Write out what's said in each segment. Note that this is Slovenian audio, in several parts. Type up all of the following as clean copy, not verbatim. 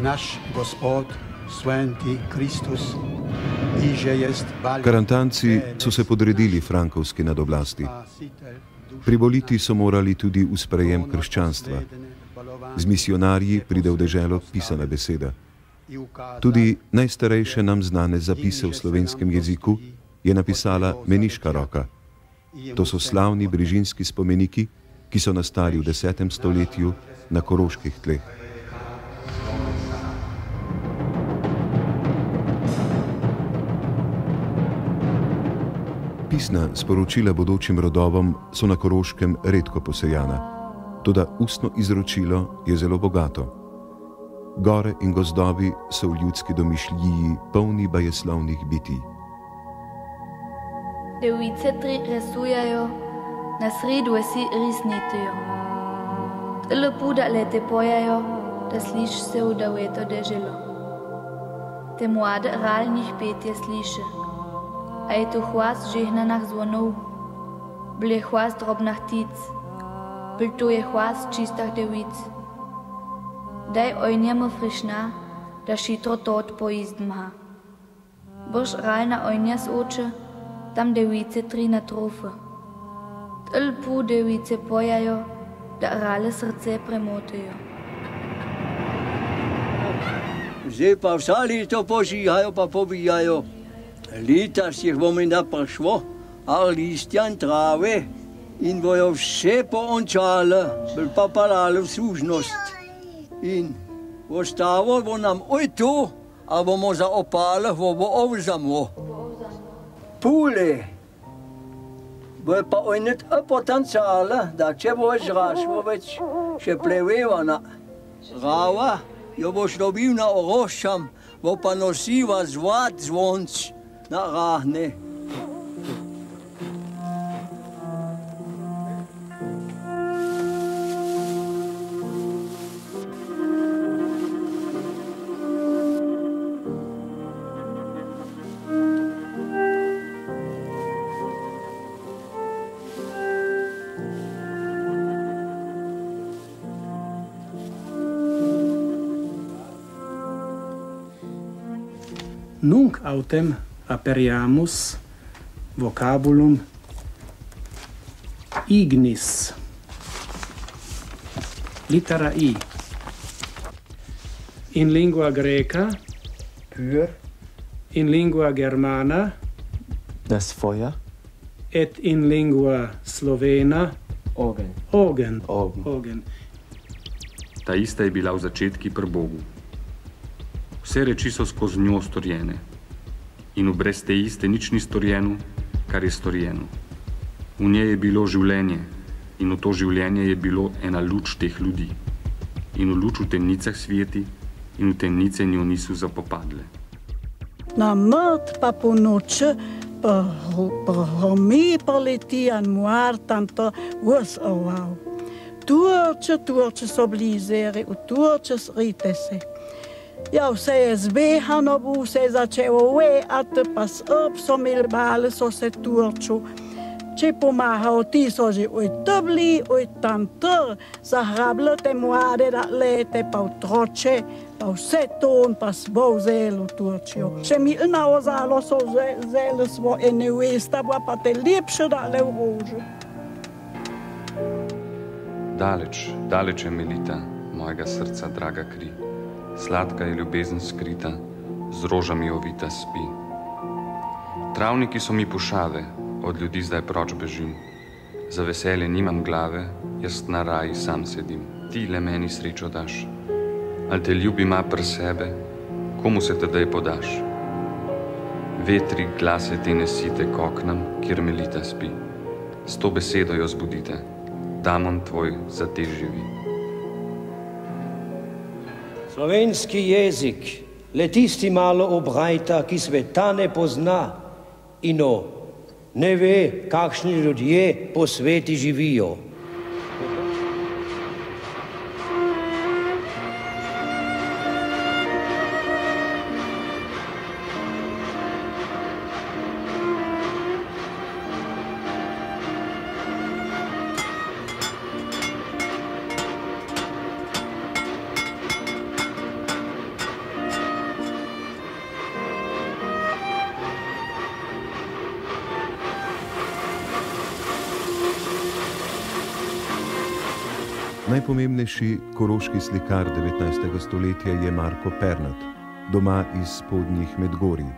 naš Gospod, sveti Kristus, iže jest valj. Karantanci so se podredili frankovski nadoblasti. Privoliti so morali tudi v sprejem krščanstva. Z misionarji pride v deželo pisana beseda. Tudi najstarejše nam znane zapise v slovenskem jeziku je napisala meniška roka. To so slavni brižinski spomeniki, ki so nastali v 10. stoletju na koroških tleh. Pisna sporočila bodočim rodovom so na Koroškem redko posejana, toda ustno izročilo je zelo bogato. Gore in gozdovi so v ljudski domišljiji polni bajeslovnih bitij. Device tri resujajo, na sredu si risnitijo. Tyle puda lete pojajo, da sliš se v daveto deželo. Te mlade ralnih petje sliše. A je to hlas žehnaných zvonov, byl je hlas drobných tíc, byl to je hlas čistých devíc. Daj ojněmu frišná, da šitro to odpojízd mha. Brž rajna ojně z oče, tam devíce tri na trofe. Tl půl devíce pojajo, da rale srdce premotajo. Zdaj pa vsali to požijajo pa pobijajo. Leta si jih bomo naprašvo, a listjan trave in bojo vse poončale, bil pa palale v služnost. In ostalo bo nam oj to, a bomo za opale bo ovzamo. Pule, bo pa oj net potenciale, da če bo zrašvo več še plevevana. Rava, jo boš dobil na oroščam, bo pa nosiva zvat zvonc. Na rahne. Nunc autem aperiamus vocabulum ignis, litera I. In lingua greca, pur, in lingua germana, das Feuer, et in lingua slovena, ogen. Ogen. Ogen. Ogen. Ta ista je bila v začetki pri Bogu. Vse reči so skozi njo storjene. In brez te iste nič ni storjeno, kar je storjeno. V njej je bilo življenje in v to življenje je bilo ena luč teh ljudi. In v luč v temnicah sveti in v temnice njo niso zapopadle. Na mrt pa po noči mi poleti an muar tanto vs oval. Turče so blizere, u turče srite se. Ja, vse je zbehano, vse je začelo veati, pa so imeli bale, so se turču. Če pomagajo, ti so že ojtobli, ojtantr, zahrabli te mlade, da lete, pa otroče, pa vse ton, pa smo vzeli v Turčijo. Če mi naozalo so vzeli svoje nevesta, pa te lepše dale v rožu. Daleč, daleč je Melita, mojega srca draga kri. Sladka je ljubezen skrita, z rožami ovita spi. Travniki so mi pušave, od ljudi zdaj proč bežim. Za veselje nimam glave, jaz na raji sam sedim. Ti le meni srečo daš, ali te ljubi ima pri sebe, komu se tedaj podaš? Vetri glase te nesite k oknam, kjer Melita spi. S to besedo jo zbudite, damon tvoj za te živi. Slovenski jezik, le tisti malo obrajta, ki sveta ne pozna in ne ve, kakšni ljudje po sveti živijo. Najpomembnejši koroški slikar 19. stoletja je Marko Pernat, doma iz spodnjih Medgorij.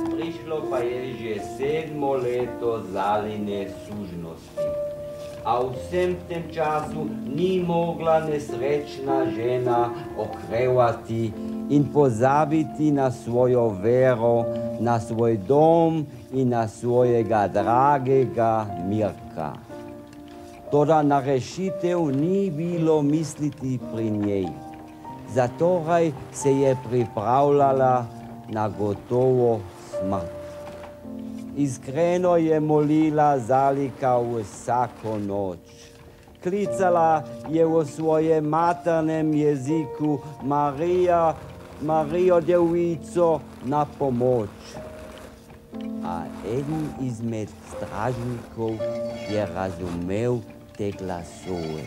Prišlo pa je že 7. leto Zaline sužnosti. A v vsem tem času ni mogla nesrečna žena okrevati in pozabiti na svojo vero, na svoj dom in na svojega dragega Mirka. Toda na rešitev ni bilo misliti pri njej. Zatorej se je pripravljala na gotovo smrt. Iskreno je molila Zalika vsako noč. Klicala je v svojem maternem jeziku Marijo Devico na pomoč. A eden izmed stražnikov je razumel te glasove.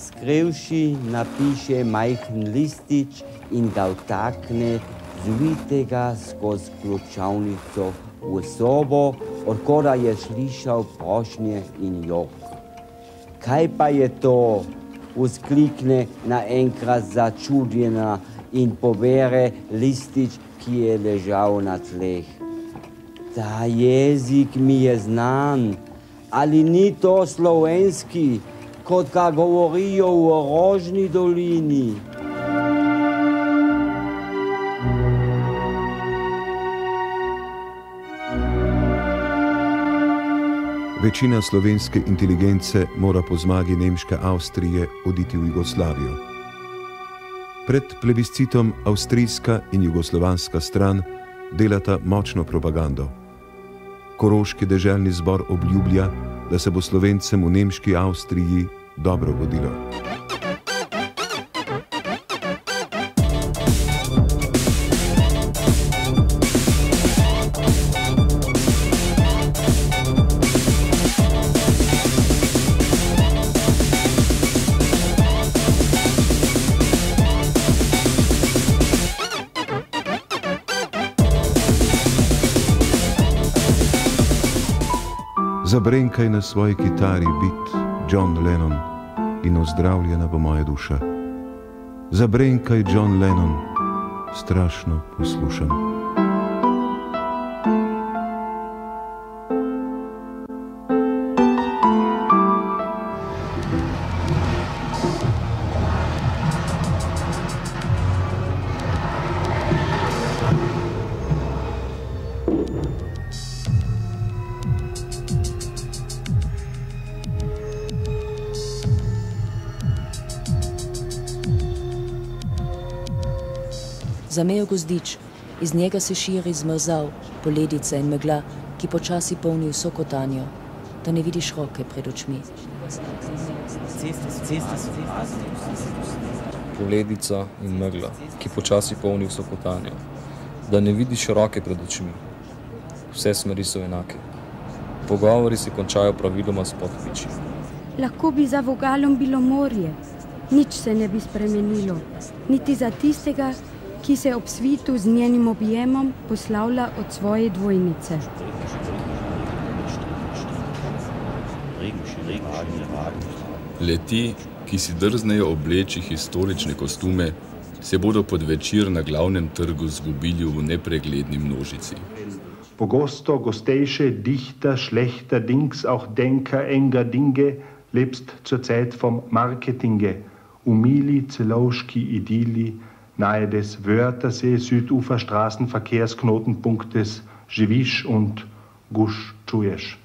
Skrivši napiše majhen listič in ga vtakne zvitega skozi ključavnico v sobo, odkoda je slišal prošnje in jok. Kaj pa je to? Vzklikne naenkrat začudena in pobere listič, ki je ležal na tleh. Ta jezik mi je znan. Ali ni to slovenski, kot ga govorijo v Rožni dolini? Večina slovenske inteligence mora po zmagi nemške Avstrije oditi v Jugoslavijo. Pred plebiscitom avstrijska in jugoslovanska stran delata močno propagando. Koroški deželni zbor obljublja, da se bo Slovencem v nemški Avstriji dobro godilo. Zabrenkaj na svoji kitari bit, John Lennon, in ozdravljena bo moja duša. Zabrenkaj, John Lennon, strašno poslušam. Zamejo gozdič, iz njega se širi zmrzal, poledica in megla, ki počasi polni vso kotanjo, da ne vidiš roke pred očmi. Poledica in megla, ki počasi polni vso kotanjo, da ne vidiš roke pred očmi. Vse smeri so enake. Pogovori se končajo praviloma s podpiči. Lahko bi za vogalom bilo morje, nič se ne bi spremenilo, niti za tistega, ki se ob svitu z njenim objemom poslavlja od svoje dvojnice. Leti, ki si drznejo obleči historične kostume, se bodo pod večer na glavnem trgu zgubili v nepregledni množici. Pogosto gostejše Dichter schlechterdings auch Denker enger Dinge lebst zur Zeit vom Marketinge, umili celovski idili, nahe des Wörthersee Süduferstraßenverkehrsknotenpunktes Živiš und Guš čuješ.